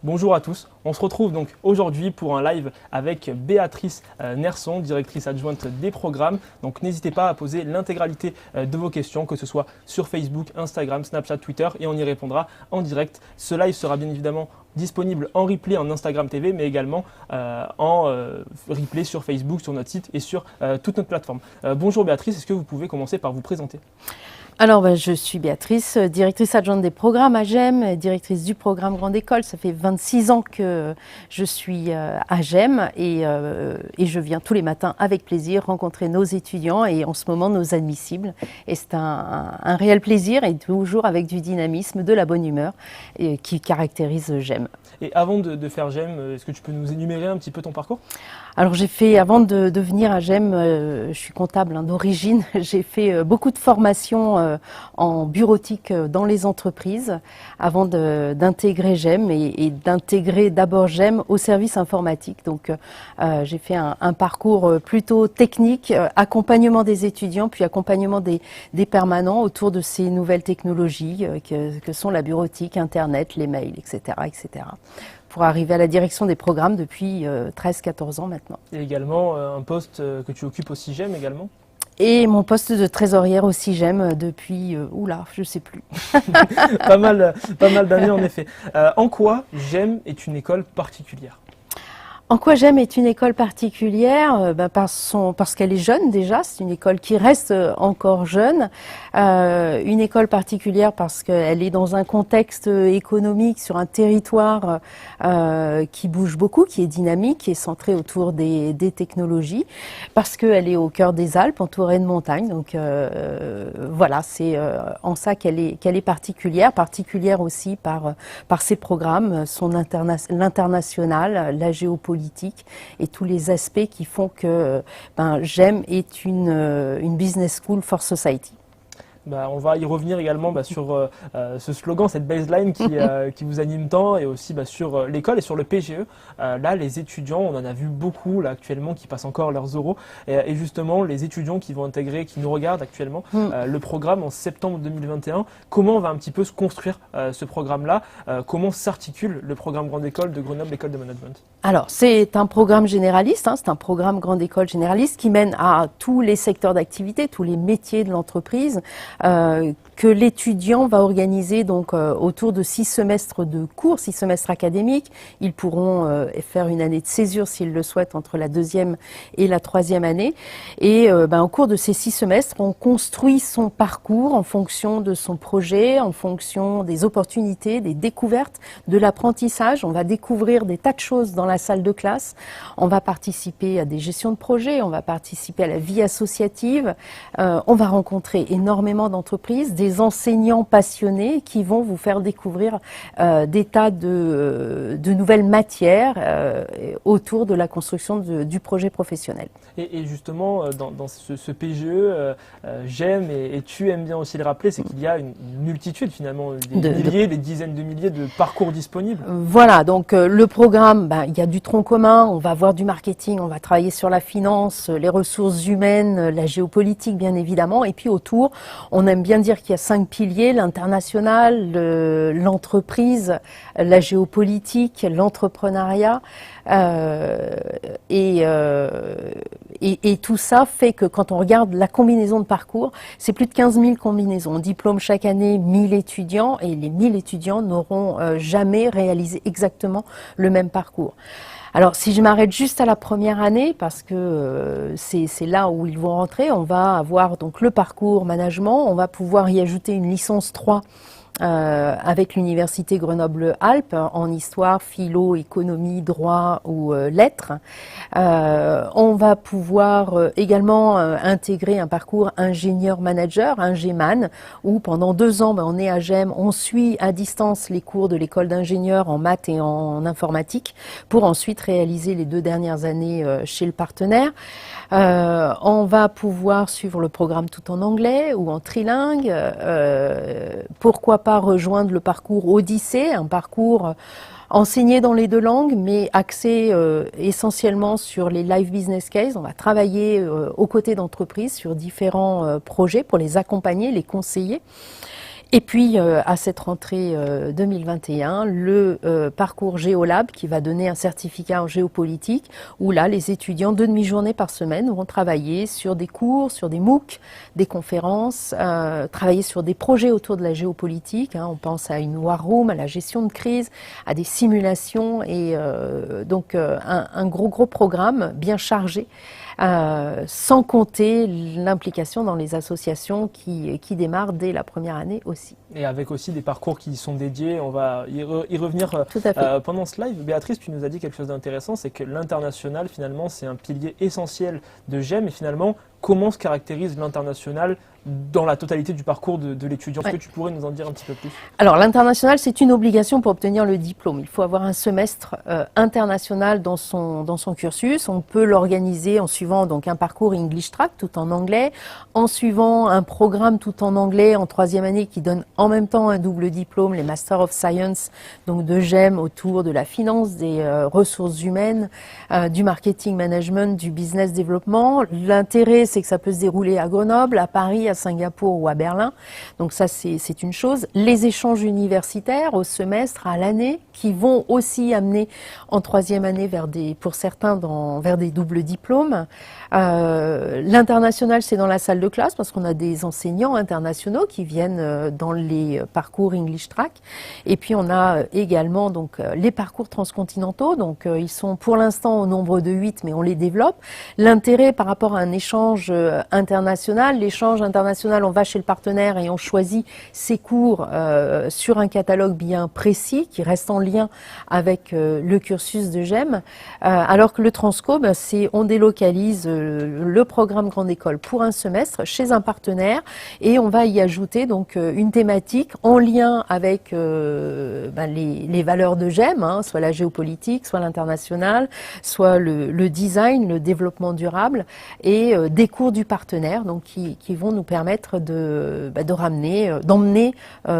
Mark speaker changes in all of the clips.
Speaker 1: Bonjour à tous, on se retrouve donc aujourd'hui pour un live avec Béatrice Nerson, directrice adjointe des programmes. Donc n'hésitez pas à poser l'intégralité de vos questions, que ce soit sur Facebook, Instagram, Snapchat, Twitter, et on y répondra en direct. Ce live sera bien évidemment disponible en replay en Instagram TV, mais également en replay sur Facebook, sur notre site et sur toute notre plateforme. Bonjour Béatrice, est-ce que vous pouvez commencer par vous présenter ?
Speaker 2: Alors, je suis Béatrice, directrice adjointe des programmes à GEM, directrice du programme Grande École. Ça fait 26 ans que je suis à GEM et je viens tous les matins avec plaisir rencontrer nos étudiants et en ce moment nos admissibles. Et c'est un réel plaisir et toujours avec du dynamisme, de la bonne humeur qui caractérise GEM.
Speaker 1: Et avant de faire GEM, est-ce que tu peux nous énumérer un petit peu ton parcours ?
Speaker 2: Alors j'ai fait, avant de venir à GEM, je suis comptable d'origine, j'ai fait beaucoup de formations en bureautique dans les entreprises avant d'intégrer GEM et d'intégrer d'abord GEM au service informatique. Donc j'ai fait un parcours plutôt technique, accompagnement des étudiants, puis accompagnement des permanents autour de ces nouvelles technologies que sont la bureautique, Internet, les mails, etc., etc. pour arriver à la direction des programmes depuis 13-14 ans maintenant.
Speaker 1: Et également un poste que tu occupes aussi GEM également ?
Speaker 2: Et mon poste de trésorière aussi GEM depuis, je sais plus.
Speaker 1: pas mal d'années en effet. En quoi GEM est une école particulière ?
Speaker 2: En quoi GEM est une école particulière ? Parce qu'elle est jeune déjà, c'est une école qui reste encore jeune. Une école particulière parce qu'elle est dans un contexte économique, sur un territoire qui bouge beaucoup, qui est dynamique, qui est centré autour des technologies. Parce qu'elle est au cœur des Alpes, entourée de montagnes. Donc voilà, c'est en ça qu'elle est particulière. Particulière aussi par ses programmes, l'international, la géopolitique, et tous les aspects qui font que GEM est une business school for society.
Speaker 1: On va y revenir également sur ce slogan, cette baseline qui vous anime tant, et aussi sur l'école et sur le PGE. Là, les étudiants, on en a vu beaucoup là, actuellement qui passent encore leurs oraux. Et justement, les étudiants qui vont intégrer, qui nous regardent actuellement, le programme en septembre 2021, comment va un petit peu se construire ce programme-là ? Comment s'articule le programme Grande École de Grenoble École de Management ?
Speaker 2: Alors, c'est un programme généraliste, c'est un programme Grande École généraliste qui mène à tous les secteurs d'activité, tous les métiers de l'entreprise, que l'étudiant va organiser donc autour de 6 semestres de cours, 6 semestres académiques. Ils pourront faire une année de césure s'ils le souhaitent entre la 2e et la 3e année. Et au cours de ces 6 semestres, on construit son parcours en fonction de son projet, en fonction des opportunités, des découvertes, de l'apprentissage. On va découvrir des tas de choses dans la salle de classe. On va participer à des gestions de projets, on va participer à la vie associative. On va rencontrer énormément d'entreprises, des enseignants passionnés qui vont vous faire découvrir des tas de nouvelles matières autour de la construction du projet professionnel.
Speaker 1: Et justement, dans ce PGE, j'aime et tu aimes bien aussi le rappeler, c'est qu'il y a une multitude finalement, des dizaines de milliers de parcours disponibles.
Speaker 2: Voilà, donc le programme, il y a du tronc commun, on va avoir du marketing, on va travailler sur la finance, les ressources humaines, la géopolitique bien évidemment, et puis autour, on aime bien dire qu'il y a 5 piliers, l'international, l'entreprise, la géopolitique, l'entrepreneuriat, et tout ça fait que quand on regarde la combinaison de parcours, c'est plus de 15 000 combinaisons. On diplôme chaque année 1000 étudiants et les 1000 étudiants n'auront jamais réalisé exactement le même parcours. Alors, si je m'arrête juste à la première année, parce que c'est là où ils vont rentrer, on va avoir donc le parcours management, on va pouvoir y ajouter une licence 3 avec l'université Grenoble-Alpes en histoire, philo, économie, droit ou lettres. On va pouvoir également intégrer un parcours ingénieur-manager, ingéman, où pendant 2 ans, on est à GEM, on suit à distance les cours de l'école d'ingénieur en maths et en informatique, pour ensuite réaliser les 2 dernières années chez le partenaire. On va pouvoir suivre le programme tout en anglais ou en trilingue. Pourquoi pas rejoindre le parcours Odyssée, un parcours enseigné dans les 2 langues, mais axé essentiellement sur les live business cases. On va travailler aux côtés d'entreprises sur différents projets pour les accompagner, les conseiller. Et puis, à cette rentrée 2021, le parcours Géolab qui va donner un certificat en géopolitique où là, les étudiants, 2 demi-journées par semaine, vont travailler sur des cours, sur des MOOC, des conférences, travailler sur des projets autour de la géopolitique. On pense à une war room, à la gestion de crise, à des simulations et donc un gros programme bien chargé. Sans compter l'implication dans les associations qui démarrent dès la première année aussi.
Speaker 1: Et avec aussi des parcours qui sont dédiés, on va y revenir pendant ce live. Béatrice, tu nous as dit quelque chose d'intéressant, c'est que l'international, finalement, c'est un pilier essentiel de GEM. Et finalement, comment se caractérise l'international dans la totalité du parcours de l'étudiant? Est-ce que tu pourrais nous en dire un petit peu plus?
Speaker 2: Alors, l'international, c'est une obligation pour obtenir le diplôme. Il faut avoir un semestre international dans son cursus. On peut l'organiser en suivant donc un parcours English Track tout en anglais, en suivant un programme tout en anglais en 3e année qui donne en même temps un double diplôme, les Master of Science, donc de GEM autour de la finance, des ressources humaines, du marketing management, du business développement. L'intérêt, c'est que ça peut se dérouler à Grenoble, à Paris, à Singapour ou à Berlin. Donc ça, c'est une chose. Les échanges universitaires au semestre, à l'année, qui vont aussi amener en 3e année pour certains vers des doubles diplômes. L'international, c'est dans la salle de classe parce qu'on a des enseignants internationaux qui viennent dans les parcours English Track. Et puis on a également donc les parcours transcontinentaux. Donc ils sont pour l'instant au nombre de 8, mais on les développe. L'intérêt par rapport à un échange international, l'échange international, on va chez le partenaire et on choisit ses cours sur un catalogue bien précis qui reste en lien avec le cursus de GEM. Alors que le Transco, on délocalise le programme Grande École pour un semestre chez un partenaire et on va y ajouter donc une thématique en lien avec les valeurs de GEM, soit la géopolitique, soit l'international, soit le design, le développement durable et des cours du partenaire donc qui vont nous permettre d'emmener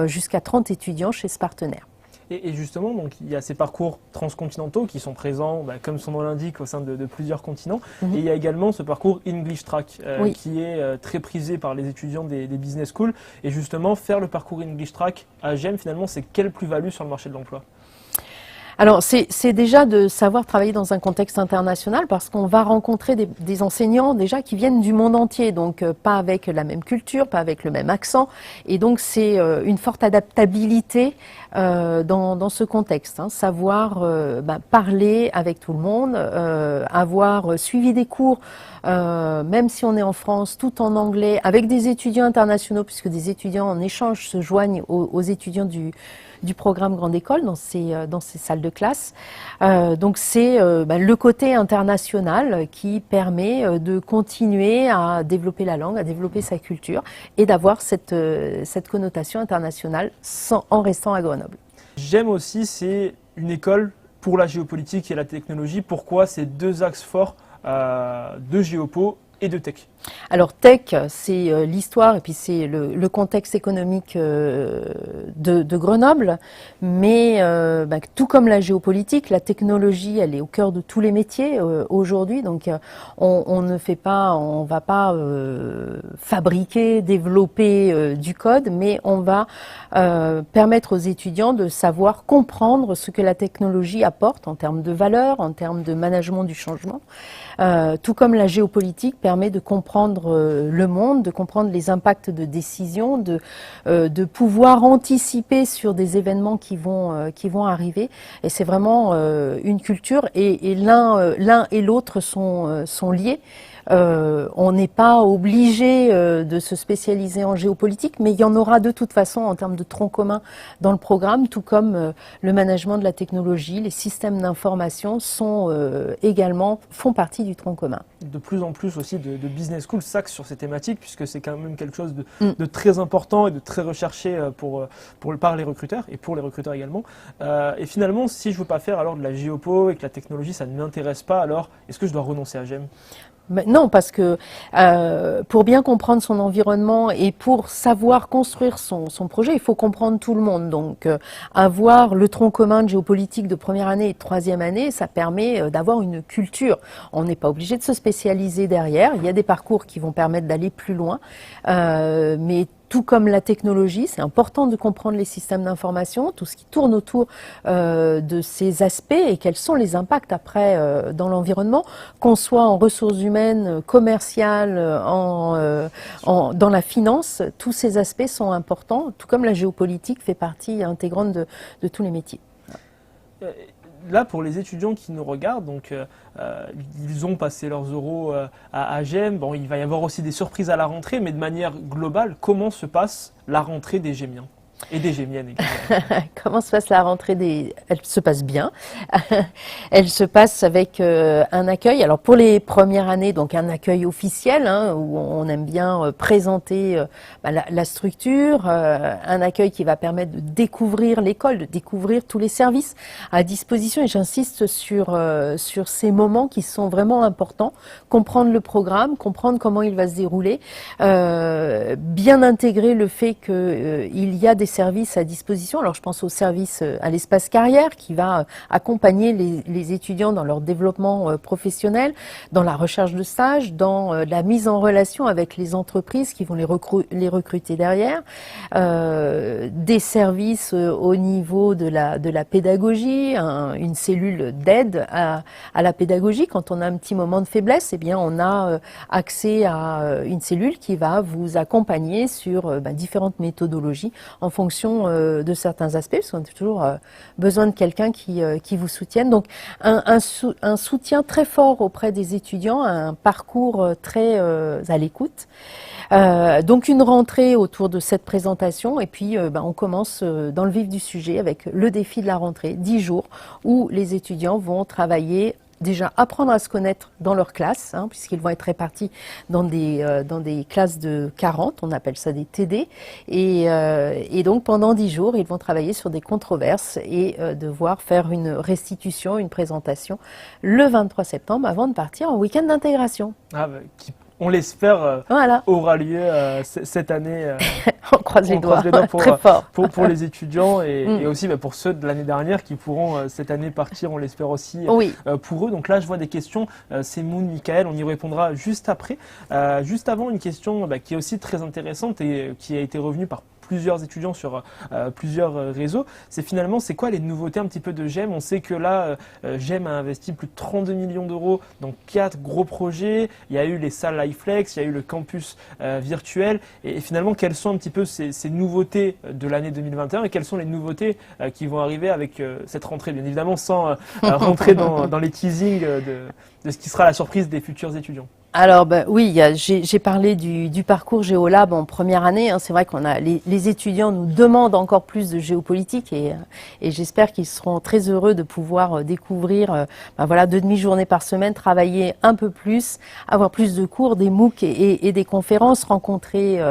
Speaker 2: jusqu'à 30 étudiants chez ce partenaire.
Speaker 1: Et justement, donc, il y a ces parcours transcontinentaux qui sont présents, comme son nom l'indique, au sein de plusieurs continents. Et il y a également ce parcours English Track qui est très prisé par les étudiants des business schools. Et justement, faire le parcours English Track à GEM, finalement, c'est quelle plus-value sur le marché de l'emploi?
Speaker 2: Alors, c'est déjà de savoir travailler dans un contexte international parce qu'on va rencontrer des enseignants déjà qui viennent du monde entier, donc pas avec la même culture, pas avec le même accent. Et donc, c'est une forte adaptabilité dans ce contexte. Savoir parler avec tout le monde, avoir suivi des cours, même si on est en France, tout en anglais, avec des étudiants internationaux, puisque des étudiants en échange se joignent aux étudiants du programme Grande École dans ces salles de classe. Donc c'est le côté international qui permet de continuer à développer la langue, à développer sa culture et d'avoir cette connotation internationale en restant à Grenoble.
Speaker 1: GEM aussi, c'est une école pour la géopolitique et la technologie. Pourquoi ces deux axes forts de géopo et de tech?
Speaker 2: Alors tech, c'est l'histoire et puis c'est le contexte économique de Grenoble, mais tout comme la géopolitique, la technologie, elle est au cœur de tous les métiers aujourd'hui. Donc on va pas fabriquer, développer du code, mais on va permettre aux étudiants de savoir comprendre ce que la technologie apporte en termes de valeur, en termes de management du changement. Tout comme la géopolitique permet de comprendre le monde, de comprendre les impacts de décision, de pouvoir anticiper sur des événements qui vont arriver. Et c'est vraiment une culture et l'un et l'autre sont liés. On n'est pas obligé de se spécialiser en géopolitique, mais il y en aura de toute façon en termes de tronc commun dans le programme, tout comme le management de la technologie, les systèmes d'information font partie du tronc commun.
Speaker 1: De plus en plus aussi de business schools s'axent sur ces thématiques, puisque c'est quand même quelque chose de très important et de très recherché par les recruteurs et pour les recruteurs également. Et finalement, si je ne veux pas faire alors de la géopo et que la technologie, ça ne m'intéresse pas, alors est-ce que je dois renoncer à GEM?
Speaker 2: Non, parce que pour bien comprendre son environnement et pour savoir construire son projet, il faut comprendre tout le monde. Donc, avoir le tronc commun de géopolitique de première année et de 3e année, ça permet d'avoir une culture. On n'est pas obligé de se spécialiser derrière. Il y a des parcours qui vont permettre d'aller plus loin, mais tout comme la technologie, c'est important de comprendre les systèmes d'information, tout ce qui tourne autour de ces aspects et quels sont les impacts après dans l'environnement, qu'on soit en ressources humaines, commerciales, dans la finance, tous ces aspects sont importants, tout comme la géopolitique fait partie intégrante de tous les métiers.
Speaker 1: Là, pour les étudiants qui nous regardent, donc ils ont passé leurs euros à GEM. Bon, il va y avoir aussi des surprises à la rentrée, mais de manière globale, comment se passe la rentrée des Gémiens et des Gémiennes?
Speaker 2: Comment se passe la rentrée Elle se passe bien. Elle se passe avec un accueil. Alors pour les premières années, donc un accueil officiel, hein, où on aime bien présenter la structure, un accueil qui va permettre de découvrir l'école, de découvrir tous les services à disposition. Et j'insiste sur ces moments qui sont vraiment importants. Comprendre le programme, comprendre comment il va se dérouler, bien intégrer le fait qu'il y a des services à disposition. Alors je pense au service à l'espace carrière qui va accompagner les étudiants dans leur développement professionnel, dans la recherche de stage, dans la mise en relation avec les entreprises qui vont les recruter derrière, des services au niveau de la pédagogie, une cellule d'aide à la pédagogie. Quand on a un petit moment de faiblesse, eh bien on a accès à une cellule qui va vous accompagner sur différentes méthodologies en fonction de certains aspects, parce qu'on a toujours besoin de quelqu'un qui vous soutienne. Donc un soutien très fort auprès des étudiants, un parcours très à l'écoute. Donc une rentrée autour de cette présentation, et puis on commence dans le vif du sujet avec le défi de la rentrée, 10 jours où les étudiants vont travailler. Déjà, apprendre à se connaître dans leur classe, hein, puisqu'ils vont être répartis dans des classes de 40, on appelle ça des TD, et donc pendant 10 jours, ils vont travailler sur des controverses et devoir faire une restitution, une présentation le 23 septembre avant de partir en week-end d'intégration.
Speaker 1: Ah, on l'espère,
Speaker 2: voilà.
Speaker 1: Aura lieu cette année.
Speaker 2: On croise les doigts
Speaker 1: pour,
Speaker 2: très fort.
Speaker 1: Pour les étudiants et aussi pour ceux de l'année dernière qui pourront cette année partir, on l'espère aussi pour eux. Donc là, je vois des questions. C'est Moon, Michael, on y répondra juste après. Juste avant, une question qui est aussi très intéressante et qui a été revenue par plusieurs étudiants sur plusieurs réseaux, c'est finalement, c'est quoi les nouveautés un petit peu de GEM? On sait que là, GEM a investi plus de 32 millions d'euros dans 4 gros projets. Il y a eu les salles iFlex, il y a eu le campus virtuel. Et finalement, quelles sont un petit peu ces nouveautés de l'année 2021 et quelles sont les nouveautés qui vont arriver avec cette rentrée? Bien évidemment, sans rentrer dans les teasings de ce qui sera la surprise des futurs étudiants.
Speaker 2: Alors oui, j'ai parlé du parcours Géolab en première année. Hein. C'est vrai qu'on a les étudiants nous demandent encore plus de géopolitique et j'espère qu'ils seront très heureux de pouvoir découvrir 2 demi-journées par semaine, travailler un peu plus, avoir plus de cours, des MOOC et des conférences, rencontrer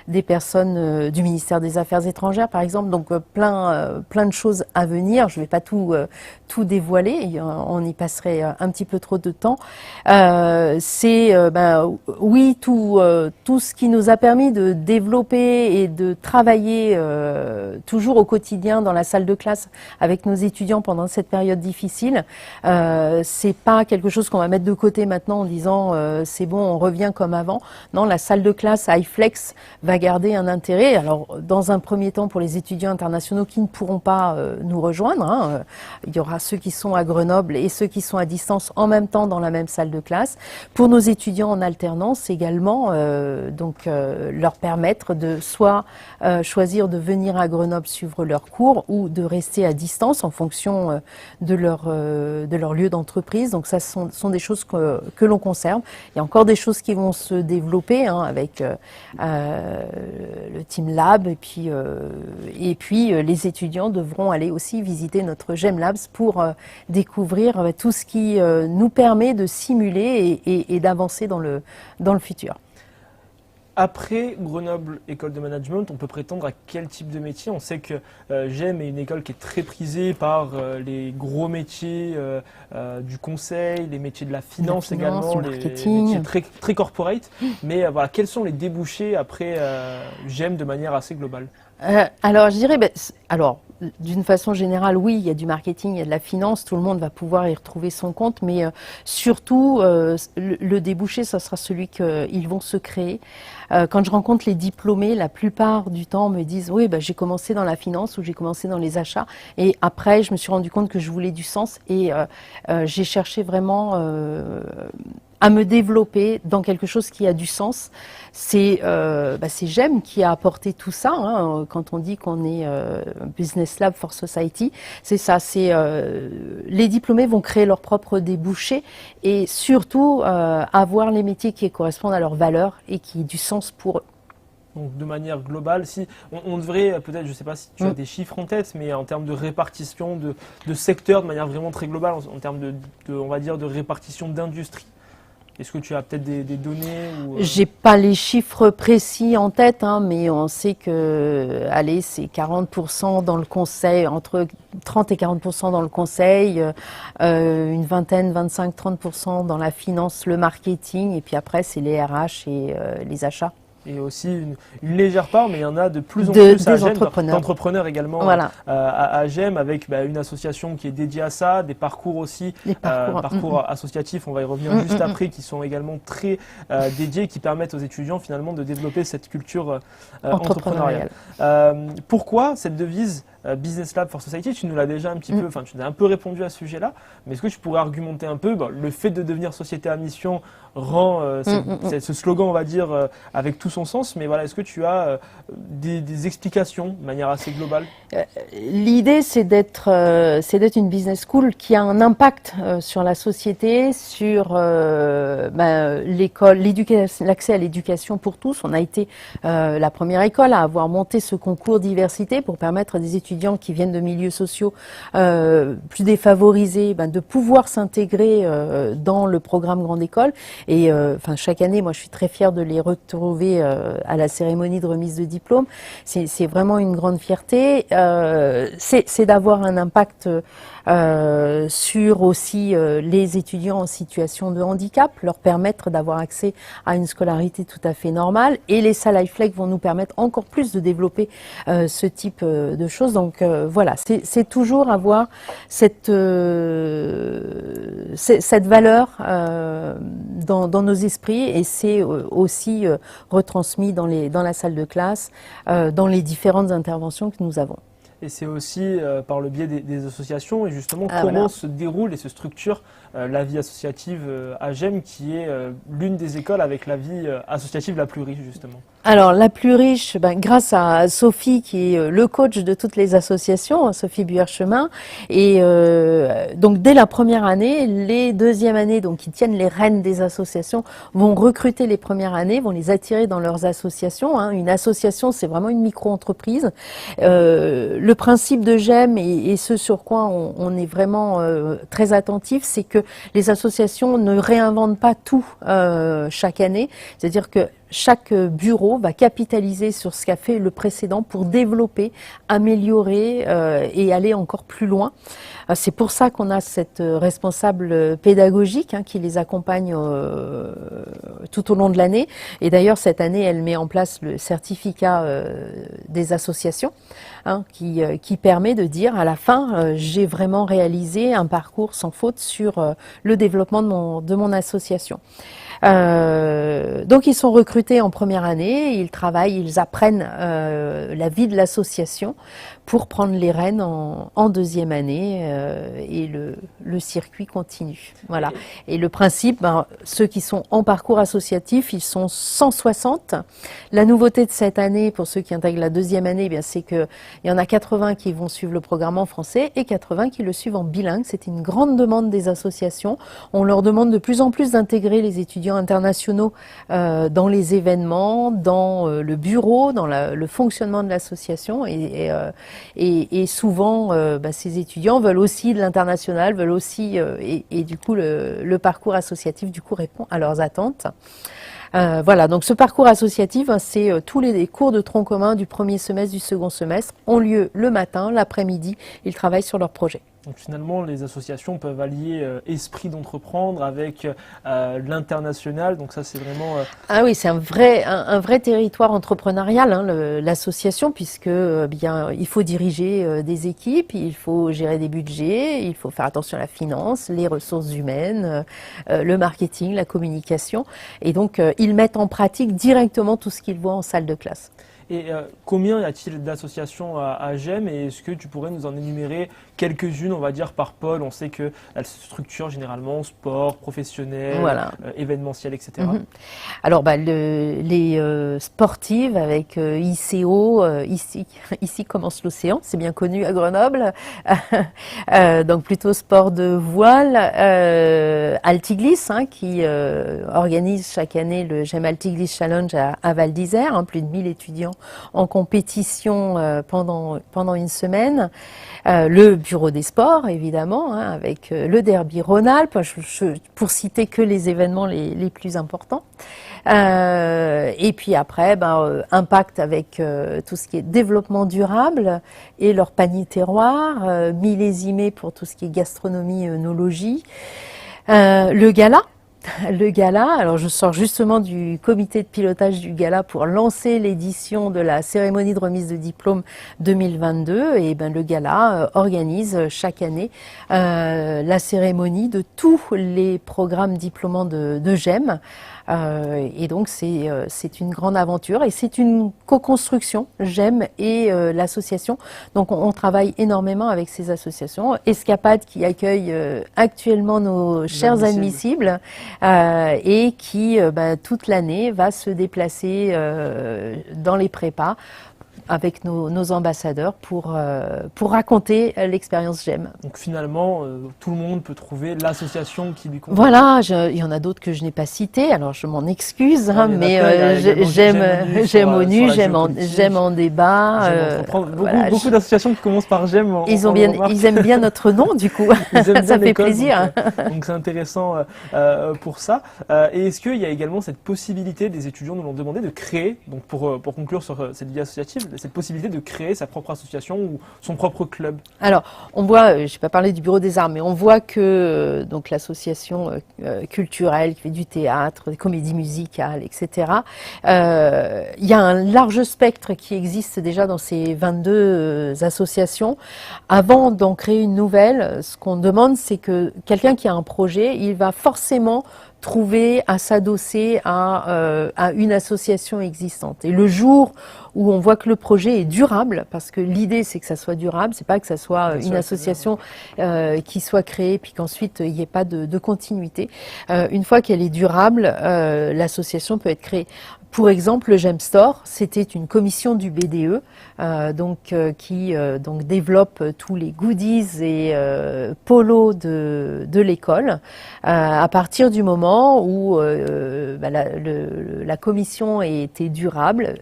Speaker 2: des personnes du ministère des Affaires étrangères par exemple. Donc plein de choses à venir. Je ne vais pas tout dévoiler, on y passerait un petit peu trop de temps. Oui, tout ce qui nous a permis de développer et de travailler toujours au quotidien dans la salle de classe avec nos étudiants pendant cette période difficile, c'est pas quelque chose qu'on va mettre de côté maintenant en disant c'est bon, on revient comme avant. Non, la salle de classe iFlex va garder un intérêt. Alors, dans un premier temps, pour les étudiants internationaux qui ne pourront pas nous rejoindre, hein, il y aura ceux qui sont à Grenoble et ceux qui sont à distance en même temps dans la même salle de classe. Pour nos étudiants en alternance également, leur permettre de soit choisir de venir à Grenoble suivre leurs cours ou de rester à distance en fonction de leur lieu d'entreprise. Donc ça sont des choses que l'on conserve. Il y a encore des choses qui vont se développer avec le Team Lab et puis les étudiants devront aller aussi visiter notre GEM Labs pour découvrir tout ce qui nous permet de simuler et d'avancer dans le futur.
Speaker 1: Après Grenoble École de Management, on peut prétendre à quel type de métier? On sait que GEM est une école qui est très prisée par les gros métiers du conseil, les métiers de la finance également,
Speaker 2: les métiers
Speaker 1: très, très corporate. Mais quels sont les débouchés après GEM de manière assez globale?
Speaker 2: Alors, je dirais, d'une façon générale, oui, il y a du marketing, il y a de la finance, tout le monde va pouvoir y retrouver son compte, mais surtout, le débouché, ça sera celui qu'ils vont se créer. Quand je rencontre les diplômés, la plupart du temps me disent oui, j'ai commencé dans la finance ou j'ai commencé dans les achats et après je me suis rendu compte que je voulais du sens et j'ai cherché vraiment à me développer dans quelque chose qui a du sens. C'est GEM qui a apporté tout ça. Hein, quand on dit qu'on est Business Lab for Society, c'est ça. C'est les diplômés vont créer leurs propres débouchés et surtout avoir les métiers qui correspondent à leurs valeurs et qui aient du sens pour eux.
Speaker 1: Donc de manière globale, si on devrait peut-être, je ne sais pas si tu as des chiffres en tête, mais en termes de répartition de secteurs, de manière vraiment très globale, en termes on va dire, de répartition d'industrie. Est-ce que tu as peut-être des données
Speaker 2: J'ai pas les chiffres précis en tête, hein, mais on sait que, allez, c'est 40% dans le conseil, entre 30 et 40% dans le conseil, une vingtaine, 25-30% dans la finance, le marketing, et puis après c'est les RH et les achats.
Speaker 1: Et aussi une légère part, mais il y en a de plus en plus à GEM, d'entrepreneurs également
Speaker 2: voilà.
Speaker 1: à GEM, avec une association qui est dédiée à ça, des parcours aussi, parcours associatifs, on va y revenir juste après, qui sont également très dédiés, qui permettent aux étudiants finalement de développer cette culture entrepreneuriale. Pourquoi cette devise Business Lab for Society? Tu nous l'as déjà un petit peu, enfin tu nous as un peu répondu à ce sujet-là, mais est-ce que tu pourrais argumenter un peu le fait de devenir société à mission rend ce slogan, on va dire, avec tout son sens, mais voilà, est-ce que tu as des explications de manière assez globale?
Speaker 2: L'idée, c'est d'être une business school qui a un impact sur la société, sur l'école, l'accès à l'éducation pour tous. On a été la première école à avoir monté ce concours diversité pour permettre à des étudiants qui viennent de milieux sociaux plus défavorisés de pouvoir s'intégrer dans le programme Grande École. Et chaque année, moi, je suis très fière de les retrouver à la cérémonie de remise de diplôme. C'est vraiment une grande fierté. C'est d'avoir un impact sur aussi les étudiants en situation de handicap, leur permettre d'avoir accès à une scolarité tout à fait normale. Et les salles iFlex vont nous permettre encore plus de développer ce type de choses. Donc voilà, c'est toujours avoir cette valeur dans nos esprits et c'est aussi retransmis dans la salle de classe, dans les différentes interventions que nous avons.
Speaker 1: Et c'est aussi par le biais des associations et justement comment se déroule et se structure la vie associative à GEM, qui est l'une des écoles avec la vie associative la plus riche justement.
Speaker 2: Alors la plus riche, grâce à Sophie qui est le coach de toutes les associations, Sophie Buer-Chemin, et donc dès la première année, les deuxièmes années donc qui tiennent les rênes des associations vont recruter les premières années, vont les attirer dans leurs associations. Hein. Une association, c'est vraiment une micro-entreprise. Le principe de GEM et ce sur quoi on est vraiment très attentif, c'est que les associations ne réinventent pas tout chaque année. C'est-à-dire que chaque bureau va capitaliser sur ce qu'a fait le précédent pour développer, améliorer et aller encore plus loin. C'est pour ça qu'on a cette responsable pédagogique qui les accompagne tout au long de l'année. Et d'ailleurs, cette année, elle met en place le certificat des associations qui permet de dire à la fin, j'ai vraiment réalisé un parcours sans faute sur le développement de mon association. Donc ils sont recrutés en première année, ils travaillent, ils apprennent la vie de l'association pour prendre les rênes en deuxième année et le circuit continue. Voilà. Et le principe, ceux qui sont en parcours associatif, ils sont 160. La nouveauté de cette année, pour ceux qui intègrent la deuxième année, c'est qu'il y en a 80 qui vont suivre le programme en français et 80 qui le suivent en bilingue. C'est une grande demande des associations. On leur demande de plus en plus d'intégrer les étudiants internationaux dans les événements, dans le bureau, dans le fonctionnement de l'association et souvent ces étudiants veulent aussi de l'international, veulent aussi et du coup le parcours associatif du coup répond à leurs attentes. Voilà, donc ce parcours associatif, c'est tous les cours de tronc commun du premier semestre, du second semestre ont lieu le matin, l'après-midi, ils travaillent sur leur projet.
Speaker 1: Donc finalement, les associations peuvent allier esprit d'entreprendre avec l'international. Donc ça, c'est vraiment...
Speaker 2: Ah oui, c'est un vrai territoire entrepreneurial, hein, l'association, puisque bien, il faut diriger des équipes, il faut gérer des budgets, il faut faire attention à la finance, les ressources humaines, le marketing, la communication. Et donc, ils mettent en pratique directement tout ce qu'ils voient en salle de classe.
Speaker 1: Et combien y a-t-il d'associations à GEM et est-ce que tu pourrais nous en énumérer quelques-unes, on va dire, par pôle? On sait qu'elles se structurent généralement sport, professionnel,
Speaker 2: Voilà.
Speaker 1: événementiel, etc.
Speaker 2: Alors, les sportives avec ICO, ici commence l'océan, c'est bien connu à Grenoble. Donc plutôt sport de voile. Altiglis, hein, qui organise chaque année le GEM Altiglis Challenge à Val d'Isère, hein, plus de 1000 étudiants en compétition pendant une semaine. Le bureau des sports, évidemment, hein, avec le derby Rhône-Alpes, pour citer que les événements les plus importants. Et puis après, impact avec tout ce qui est développement durable et leur panier terroir, millésimé pour tout ce qui est gastronomie, œnologie. Le gala. Le gala, alors je sors justement du comité de pilotage du gala pour lancer l'édition de la cérémonie de remise de diplôme 2022 et le gala organise chaque année la cérémonie de tous les programmes diplômants de GEM. Et donc c'est une grande aventure et c'est une co-construction, GEM et l'association. Donc on travaille énormément avec ces associations. Escapade qui accueille actuellement nos chers admissibles et qui toute l'année va se déplacer dans les prépas avec nos ambassadeurs pour raconter l'expérience GEM.
Speaker 1: Donc finalement, tout le monde peut trouver l'association qui lui convient.
Speaker 2: Voilà, il y en a d'autres que je n'ai pas citées, alors je m'en excuse, hein, mais GEM ONU, GEM en débat.
Speaker 1: Beaucoup d'associations qui commencent par GEM.
Speaker 2: Ils aiment bien notre nom, du coup, ça fait plaisir.
Speaker 1: Donc c'est intéressant pour ça. Et est-ce qu'il y a également cette possibilité, des étudiants nous l'ont demandé, de créer, donc pour conclure sur cette vie associative, cette possibilité de créer sa propre association ou son propre club?
Speaker 2: Alors, on voit, je n'ai pas parlé du Bureau des Arts, mais on voit que donc l'association culturelle qui fait du théâtre, des comédies musicales, etc. Il y a un large spectre qui existe déjà dans ces 22 associations. Avant d'en créer une nouvelle, ce qu'on demande, c'est que quelqu'un qui a un projet, il va forcément trouver à s'adosser à une association existante. Et le jour où on voit que le projet est durable, parce que l'idée c'est que ça soit durable, c'est pas que ça soit une association qui soit créée puis qu'ensuite il n'y ait pas de continuité. Une fois qu'elle est durable, l'association peut être créée. Pour exemple, le GEM Store, c'était une commission du BDE, qui développe tous les goodies et polos de l'école. À partir du moment où la commission était durable,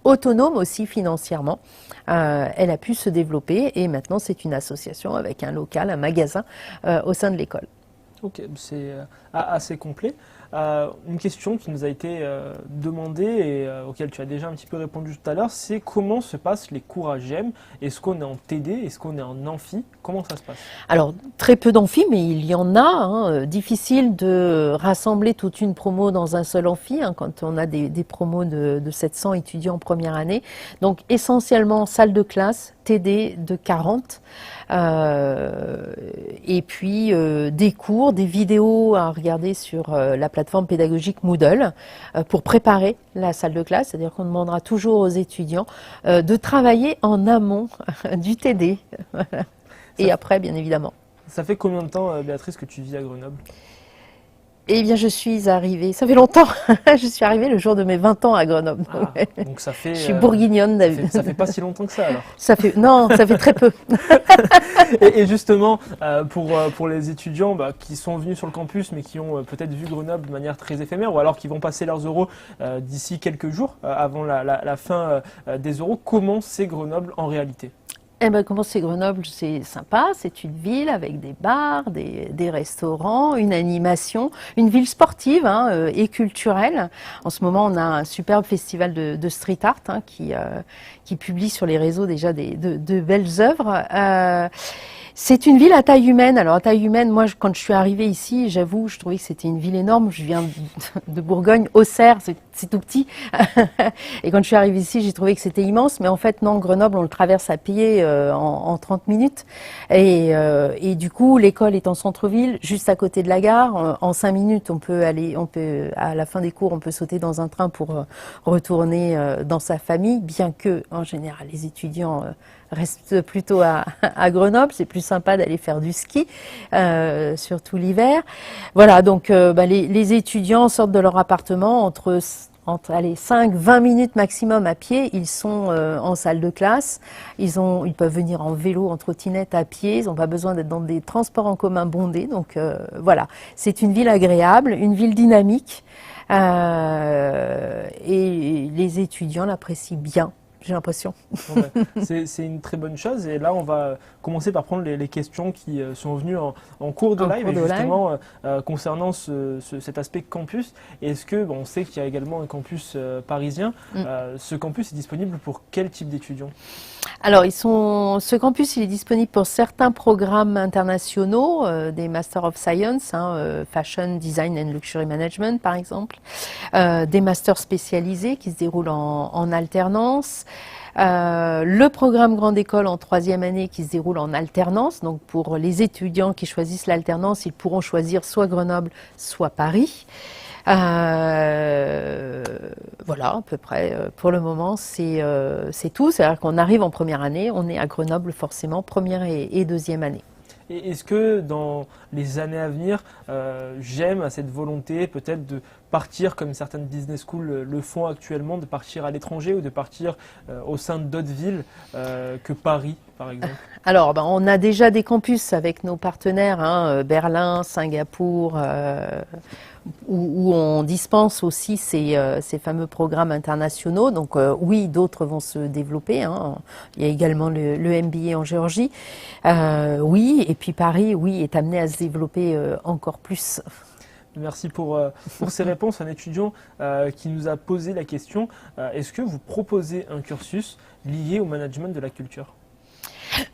Speaker 2: autonome aussi financièrement, elle a pu se développer et maintenant c'est une association avec un local, un magasin au sein de l'école.
Speaker 1: Ok, c'est assez complet. Une question qui nous a été demandée et auquel tu as déjà un petit peu répondu tout à l'heure, c'est comment se passent les cours à GEM? Est-ce qu'on est en TD? Est-ce qu'on est en amphi? Comment ça se passe?
Speaker 2: Alors, très peu d'amphi, mais il y en a. Hein. Difficile de rassembler toute une promo dans un seul amphi, hein, quand on a des promos de 700 étudiants en première année. Donc, essentiellement, salle de classe, TD de 40. Et puis des cours, des vidéos à regarder sur la plateforme pédagogique Moodle pour préparer la salle de classe, c'est-à-dire qu'on demandera toujours aux étudiants de travailler en amont du TD. Et après, bien évidemment.
Speaker 1: Ça fait combien de temps, Béatrice, que tu vis à Grenoble?
Speaker 2: Eh bien, je suis arrivée, ça fait longtemps, je suis arrivée le jour de mes 20 ans à Grenoble.
Speaker 1: Donc ça fait...
Speaker 2: Je suis bourguignonne.
Speaker 1: Ça fait pas si longtemps que ça alors?
Speaker 2: Non, ça fait très peu.
Speaker 1: Et justement, pour les étudiants qui sont venus sur le campus mais qui ont peut-être vu Grenoble de manière très éphémère ou alors qui vont passer leurs euros d'ici quelques jours avant la fin des euros, comment c'est Grenoble en réalité?
Speaker 2: Eh ben, comment c'est Grenoble? C'est sympa, c'est une ville avec des bars, des restaurants, une animation, une ville sportive et culturelle. En ce moment, on a un superbe festival de street art qui publie sur les réseaux déjà de belles œuvres. C'est une ville à taille humaine. Alors à taille humaine, moi quand je suis arrivée ici, j'avoue, je trouvais que c'était une ville énorme. Je viens de Bourgogne, Auxerre, c'est tout petit. Et quand je suis arrivée ici, j'ai trouvé que c'était immense. Mais en fait non, Grenoble, on le traverse à pied en 30 minutes. Et du coup, l'école est en centre-ville, juste à côté de la gare. En 5 minutes, on peut à la fin des cours, on peut sauter dans un train pour retourner dans sa famille, bien que en général les étudiants reste plutôt à Grenoble. C'est plus sympa d'aller faire du ski, surtout l'hiver. Voilà, donc les étudiants sortent de leur appartement entre 5-20 minutes maximum à pied. Ils sont en salle de classe. Ils peuvent venir en vélo, en trottinette, à pied. Ils n'ont pas besoin d'être dans des transports en commun bondés. Donc voilà, c'est une ville agréable, une ville dynamique. Et les étudiants l'apprécient bien. J'ai l'impression.
Speaker 1: Bon, c'est une très bonne chose. Et là, on va commencer par prendre les questions qui sont venues en cours de live. Et justement, concernant cet aspect campus, est-ce que, on sait qu'il y a également un campus parisien, ce campus est disponible pour quel type d'étudiants?
Speaker 2: Alors, ce campus, il est disponible pour certains programmes internationaux, des Master of Science, Fashion, Design and Luxury Management, par exemple, des masters spécialisés qui se déroulent en alternance, le programme Grande École en 3e année qui se déroule en alternance. Donc, pour les étudiants qui choisissent l'alternance, ils pourront choisir soit Grenoble, soit Paris. Voilà, à peu près. Pour le moment, c'est tout. C'est-à-dire qu'on arrive en première année, on est à Grenoble forcément, première et deuxième année.
Speaker 1: Et est-ce que dans les années à venir, j'aime à cette volonté peut-être de partir, comme certaines business schools le font actuellement, de partir à l'étranger ou de partir au sein d'autres villes que Paris, par exemple?
Speaker 2: Alors, on a déjà des campus avec nos partenaires, Berlin, Singapour, où on dispense aussi ces fameux programmes internationaux. Donc oui, d'autres vont se développer. Il y a également le MBA en Géorgie. Oui, et puis Paris, oui, est amené à se développer encore plus.
Speaker 1: Merci pour ces réponses. Un étudiant qui nous a posé la question, est-ce que vous proposez un cursus lié au management de la culture?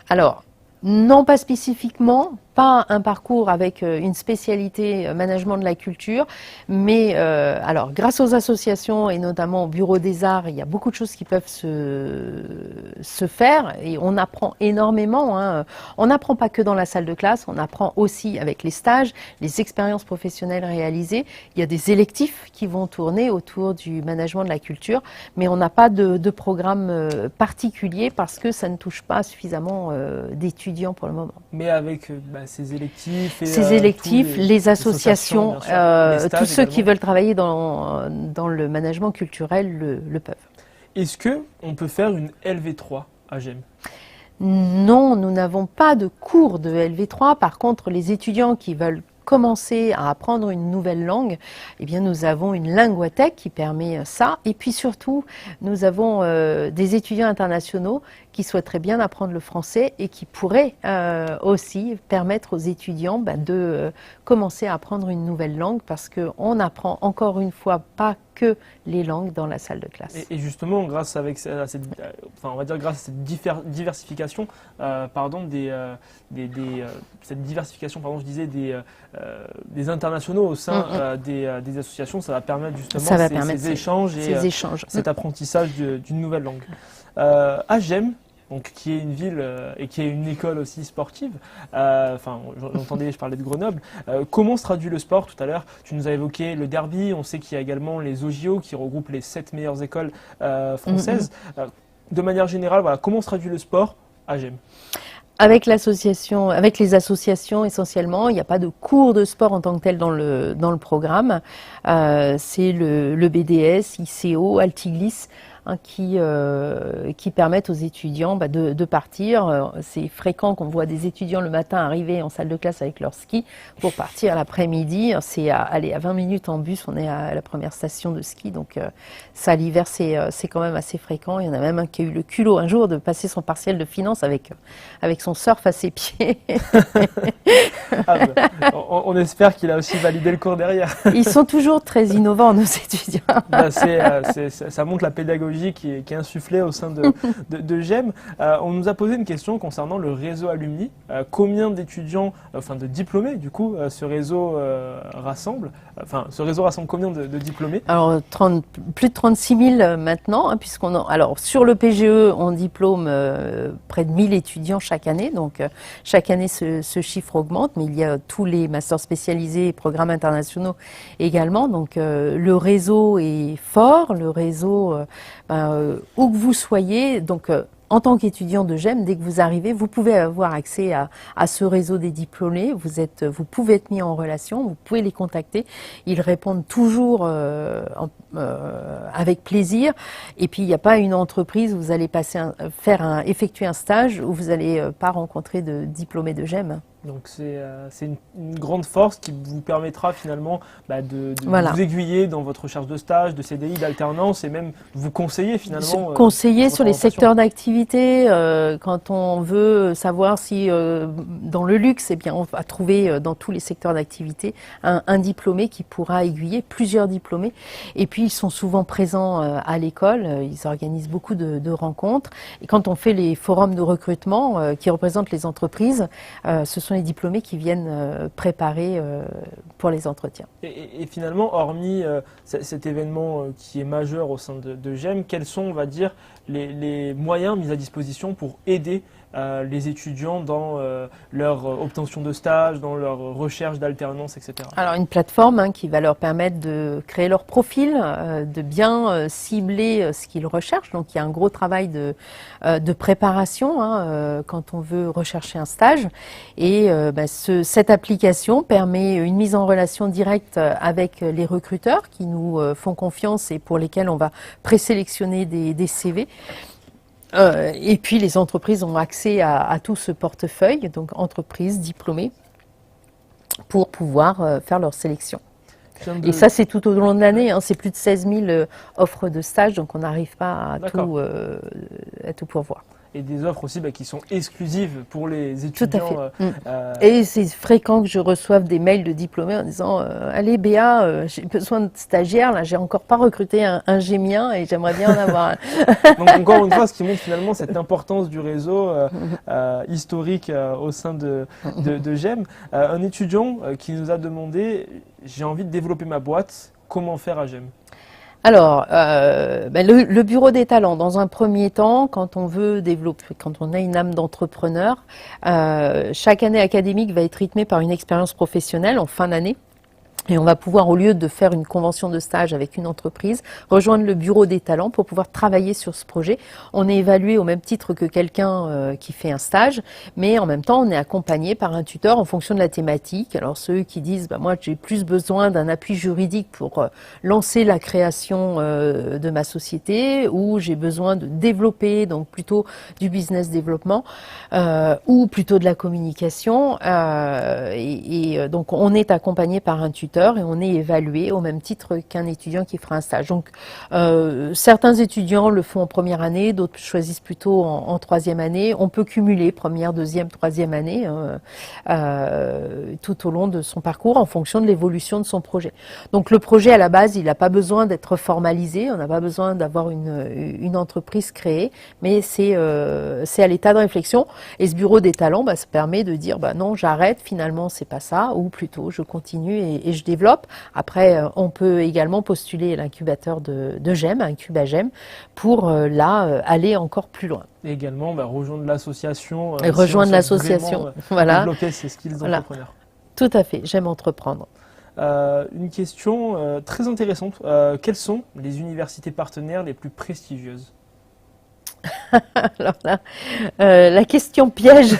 Speaker 2: Alors, non, pas spécifiquement, pas un parcours avec une spécialité management de la culture, mais alors grâce aux associations et notamment au Bureau des Arts, il y a beaucoup de choses qui peuvent se faire et on apprend énormément. On n'apprend pas que dans la salle de classe, on apprend aussi avec les stages, les expériences professionnelles réalisées. Il y a des électifs qui vont tourner autour du management de la culture, mais on n'a pas de programme particulier parce que ça ne touche pas suffisamment d'étudiants pour le moment.
Speaker 1: Mais avec ces électifs,
Speaker 2: les associations, tous ceux
Speaker 1: également
Speaker 2: qui veulent travailler dans le management culturel le peuvent.
Speaker 1: Est-ce qu'on peut faire une LV3 à GEM?
Speaker 2: Non, nous n'avons pas de cours de LV3. Par contre, les étudiants qui veulent commencer à apprendre une nouvelle langue, eh bien nous avons une linguathèque qui permet ça. Et puis surtout, nous avons des étudiants internationaux qui souhaiteraient bien apprendre le français et qui pourraient aussi permettre aux étudiants de commencer à apprendre une nouvelle langue parce qu'on apprend encore une fois pas que les langues dans la salle de classe.
Speaker 1: Et justement, grâce à cette diversification, des internationaux au sein des associations, ça va permettre justement ces échanges et cet apprentissage d'une nouvelle langue. À GEM, donc, qui est une ville et qui est une école aussi sportive, je parlais de Grenoble, comment se traduit le sport? Tout à l'heure, tu nous as évoqué le derby, on sait qu'il y a également les OJO qui regroupent les 7 meilleures écoles françaises. De manière générale, comment se traduit le sport à GEM?
Speaker 2: Avec les associations essentiellement, il n'y a pas de cours de sport en tant que tel dans le programme. C'est le BDS, ICO, Altiglisse, qui permettent aux étudiants de partir. C'est fréquent qu'on voit des étudiants le matin arriver en salle de classe avec leur ski pour partir l'après-midi. C'est à 20 minutes en bus, on est à la première station de ski. Donc ça, l'hiver, c'est quand même assez fréquent. Il y en a même un qui a eu le culot un jour de passer son partiel de finance avec son surf à ses pieds.
Speaker 1: On espère qu'il a aussi validé le cours derrière.
Speaker 2: Ils sont toujours très innovants, nos étudiants.
Speaker 1: Ça montre la pédagogie pédagogie qui est insufflée au sein de GEM. On nous a posé une question concernant le réseau alumni. Combien d'étudiants, enfin de diplômés du coup, ce réseau rassemble? Enfin, ce réseau rassemble combien de diplômés?
Speaker 2: Alors, plus de 36 000 maintenant, hein, alors sur le PGE, on diplôme près de 1000 étudiants chaque année. Donc, chaque année, ce chiffre augmente, mais il y a tous les masters spécialisés et programmes internationaux également. Donc, le réseau est fort, le réseau, où que vous soyez, donc, en tant qu'étudiant de GEM, dès que vous arrivez, vous pouvez avoir accès à ce réseau des diplômés. Vous pouvez être mis en relation, vous pouvez les contacter. Ils répondent toujours avec plaisir. Et puis, il n'y a pas une entreprise où vous allez effectuer un stage où vous n'allez pas rencontrer de diplômés de GEM.
Speaker 1: Donc c'est une grande force qui vous permettra finalement de
Speaker 2: Voilà.
Speaker 1: vous aiguiller dans votre recherche de stage, de CDI, d'alternance et même vous conseiller finalement.
Speaker 2: Conseiller sur les
Speaker 1: orientation.
Speaker 2: secteurs d'activité, quand on veut savoir si dans le luxe, eh bien, on va trouver dans tous les secteurs d'activité un diplômé qui pourra aiguiller, plusieurs diplômés. Et puis ils sont souvent présents à l'école, ils organisent beaucoup de rencontres. Et quand on fait les forums de recrutement qui représentent les entreprises, ce sont les diplômés qui viennent préparer pour les entretiens.
Speaker 1: Et finalement, hormis cet événement qui est majeur au sein de GEM, quels sont, on va dire, les moyens mis à disposition pour aider les étudiants dans leur obtention de stage, dans leur recherche d'alternance, etc.
Speaker 2: Alors une plateforme qui va leur permettre de créer leur profil, de bien cibler ce qu'ils recherchent. Donc il y a un gros travail de préparation quand on veut rechercher un stage. Et cette application permet une mise en relation directe avec les recruteurs qui nous font confiance et pour lesquels on va présélectionner des CV. Et puis les entreprises ont accès à tout ce portefeuille, donc entreprises, diplômés, pour pouvoir faire leur sélection. Et ça, c'est tout au long de l'année, c'est plus de 16 000 offres de stage, donc on n'arrive pas à tout pourvoir.
Speaker 1: Et des offres aussi qui sont exclusives pour les étudiants.
Speaker 2: Tout à fait. Et c'est fréquent que je reçoive des mails de diplômés en disant allez Béa, j'ai besoin de stagiaires, là j'ai encore pas recruté un gémien et j'aimerais bien en avoir un.
Speaker 1: Donc encore une fois, ce qui montre finalement cette importance du réseau historique au sein de GEM. Un étudiant qui nous a demandé j'ai envie de développer ma boîte, comment faire à GEM?
Speaker 2: Alors, le bureau des talents, dans un premier temps, quand on veut développer, quand on a une âme d'entrepreneur, chaque année académique va être rythmée par une expérience professionnelle en fin d'année. Et on va pouvoir, au lieu de faire une convention de stage avec une entreprise, rejoindre le bureau des talents pour pouvoir travailler sur ce projet. On est évalué au même titre que quelqu'un qui fait un stage, mais en même temps, on est accompagné par un tuteur en fonction de la thématique. Alors ceux qui disent, moi j'ai plus besoin d'un appui juridique pour lancer la création de ma société, ou j'ai besoin de développer, donc plutôt du business développement, ou plutôt de la communication. Donc on est accompagné par un tuteur et on est évalué au même titre qu'un étudiant qui fera un stage. Donc certains étudiants le font en première année, d'autres choisissent plutôt en troisième année. On peut cumuler première, deuxième, troisième année tout au long de son parcours en fonction de l'évolution de son projet. Donc le projet à la base, il n'a pas besoin d'être formalisé, on n'a pas besoin d'avoir une entreprise créée, mais c'est à l'état de réflexion. Et ce bureau des talents, ça permet de dire non, j'arrête, finalement c'est pas ça, ou plutôt je continue et je développe. Après, on peut également postuler à l'incubateur de GEM, Incubagem, pour aller encore plus loin.
Speaker 1: Et également rejoindre l'association.
Speaker 2: Et rejoindre l'association, voilà.
Speaker 1: Développer ses skills d'entrepreneur.
Speaker 2: Tout à fait, j'aime entreprendre.
Speaker 1: Une question très intéressante. Quelles sont les universités partenaires les plus prestigieuses?
Speaker 2: Alors là, la question piège.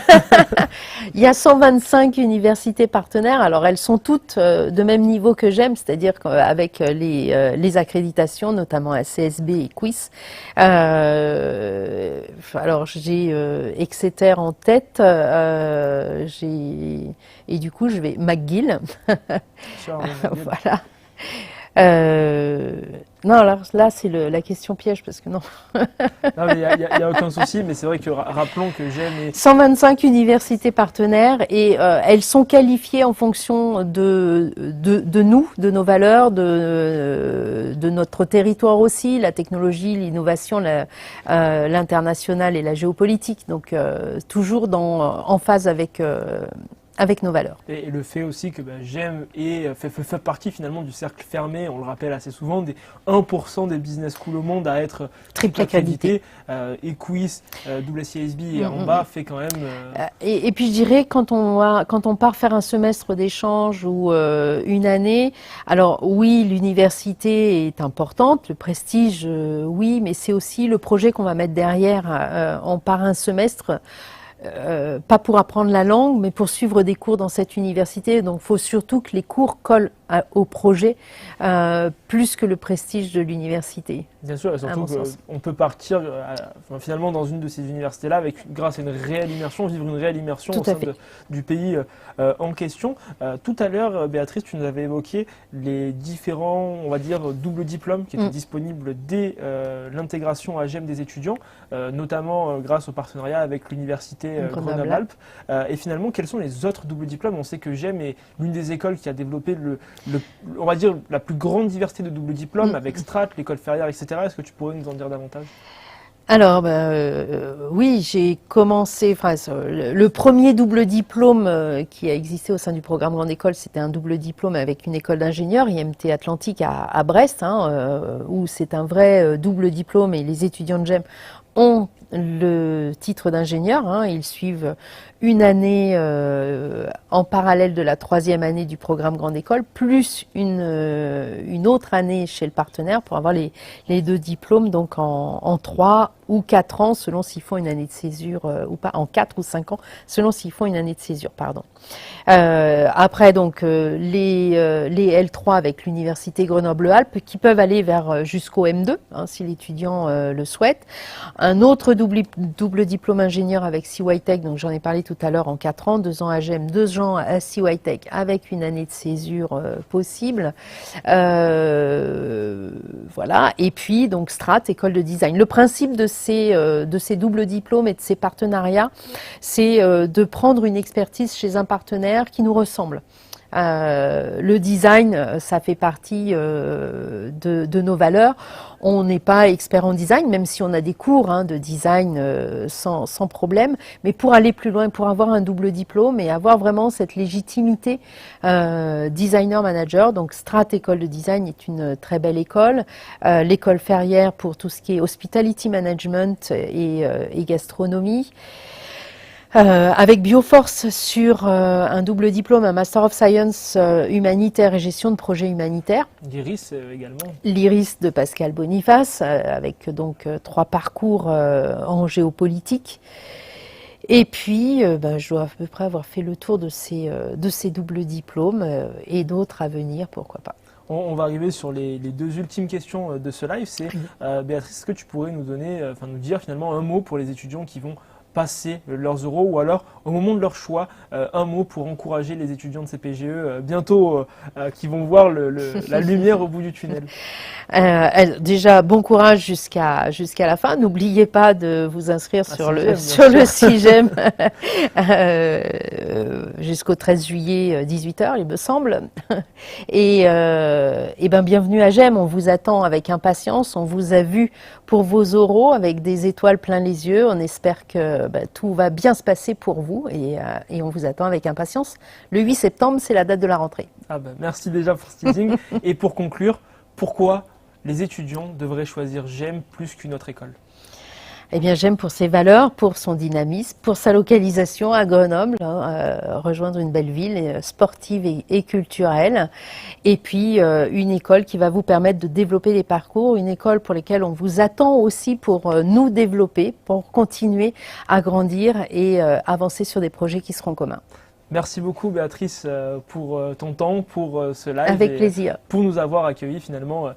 Speaker 2: Il y a 125 universités partenaires. Alors elles sont toutes de même niveau que GEM, c'est-à-dire qu'avec les accréditations, notamment CSB et QUIS. Alors j'ai Exeter en tête. Et du coup je vais McGill.
Speaker 1: Sure,
Speaker 2: Voilà. Non, alors là, c'est la question piège, parce que non.
Speaker 1: Non, mais il y a aucun souci, mais c'est vrai que rappelons que GEM est...
Speaker 2: 125 universités partenaires et elles sont qualifiées en fonction de nous, de nos valeurs, de notre territoire aussi, la technologie, l'innovation, l'international et la géopolitique. Donc toujours en phase avec nos valeurs.
Speaker 1: Et le fait aussi que GEM fait partie finalement du cercle fermé, on le rappelle assez souvent, des 1% des business schools au monde à être triple accrédité. EQUIS, WCSB et en bas fait quand même...
Speaker 2: Et puis je dirais, quand on part faire un semestre d'échange ou une année, alors oui, l'université est importante, le prestige, oui, mais c'est aussi le projet qu'on va mettre derrière. On part un semestre... pas pour apprendre la langue, mais pour suivre des cours dans cette université. Donc, il faut surtout que les cours collent au projet, plus que le prestige de l'université.
Speaker 1: Bien sûr, et surtout qu'on peut partir finalement dans une de ces universités-là grâce à une réelle immersion, vivre une réelle immersion au sein du pays en question. Tout à l'heure, Béatrice, tu nous avais évoqué les différents, on va dire, doubles diplômes qui étaient disponibles dès l'intégration à GEM des étudiants, notamment grâce au partenariat avec l'université Grenoble-Alpes. Et finalement, quels sont les autres doubles diplômes? On sait que GEM est l'une des écoles qui a développé on va dire, la plus grande diversité de doubles diplômes avec Strat, l'école Ferrière, etc. Est-ce que tu pourrais nous en dire davantage?
Speaker 2: Alors, oui, j'ai commencé, le premier double diplôme qui a existé au sein du programme Grande École, c'était un double diplôme avec une école d'ingénieurs, IMT Atlantique à Brest, où c'est un vrai double diplôme et les étudiants de GEM ont le titre d'ingénieur. Ils suivent une année en parallèle de la 3e année du programme Grande École, plus une autre année chez le partenaire pour avoir les deux diplômes, donc en 3 ou 4 ans, selon s'ils font une année de césure ou pas, en 4 ou 5 ans, selon s'ils font une année de césure, pardon. Après, donc, les L3 avec l'université Grenoble-Alpes qui peuvent aller jusqu'au M2, si l'étudiant le souhaite. Un autre double diplôme ingénieur avec CYTech, donc j'en ai parlé tout à l'heure, en 4 ans, 2 ans à GEM, 2 ans à CYTech avec une année de césure possible. Voilà. Et puis, donc, Strat, école de design. Le principe de ces doubles diplômes et de ces partenariats, c'est de prendre une expertise chez un partenaire qui nous ressemble. Le design, ça fait partie de nos valeurs. On n'est pas expert en design, même si on a des cours de design sans problème. Mais pour aller plus loin, pour avoir un double diplôme et avoir vraiment cette légitimité designer-manager, donc Strat École de Design est une très belle école. L'école Ferrière pour tout ce qui est hospitality management et gastronomie. Avec Bioforce sur un double diplôme, un Master of Science humanitaire et gestion de projets humanitaires.
Speaker 1: L'IRIS également.
Speaker 2: L'IRIS de Pascal Boniface, avec donc 3 parcours en géopolitique. Et puis, je dois à peu près avoir fait le tour de ces doubles diplômes et d'autres à venir, pourquoi pas.
Speaker 1: On va arriver sur les 2 ultimes questions de ce live. C'est Béatrice, est-ce que tu pourrais nous dire finalement un mot pour les étudiants qui vont passer leurs euros, ou alors au moment de leur choix, un mot pour encourager les étudiants de CPGE bientôt qui vont voir la lumière au bout du tunnel?
Speaker 2: Déjà, bon courage jusqu'à la fin. N'oubliez pas de vous inscrire sur le CIGEM jusqu'au 13 juillet 18h, il me semble. Et bienvenue à GEM. On vous attend avec impatience. On vous a vu pour vos euros avec des étoiles plein les yeux. On espère que tout va bien se passer pour vous et on vous attend avec impatience. Le 8 septembre, c'est la date de la rentrée.
Speaker 1: Merci déjà pour ce teasing. Et pour conclure, pourquoi les étudiants devraient choisir GEM plus qu'une autre école?
Speaker 2: Eh bien, GEM pour ses valeurs, pour son dynamisme, pour sa localisation à Grenoble, rejoindre une belle ville sportive et culturelle. Et puis, une école qui va vous permettre de développer les parcours, une école pour laquelle on vous attend aussi pour nous développer, pour continuer à grandir et avancer sur des projets qui seront communs.
Speaker 1: Merci beaucoup Béatrice pour ton temps, pour ce live.
Speaker 2: Avec plaisir.
Speaker 1: Pour nous avoir accueillis finalement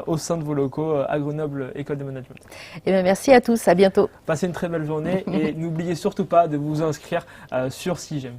Speaker 1: au sein de vos locaux à Grenoble École de Management.
Speaker 2: Merci à tous, à bientôt.
Speaker 1: Passez une très belle journée et n'oubliez surtout pas de vous inscrire sur CIGEM.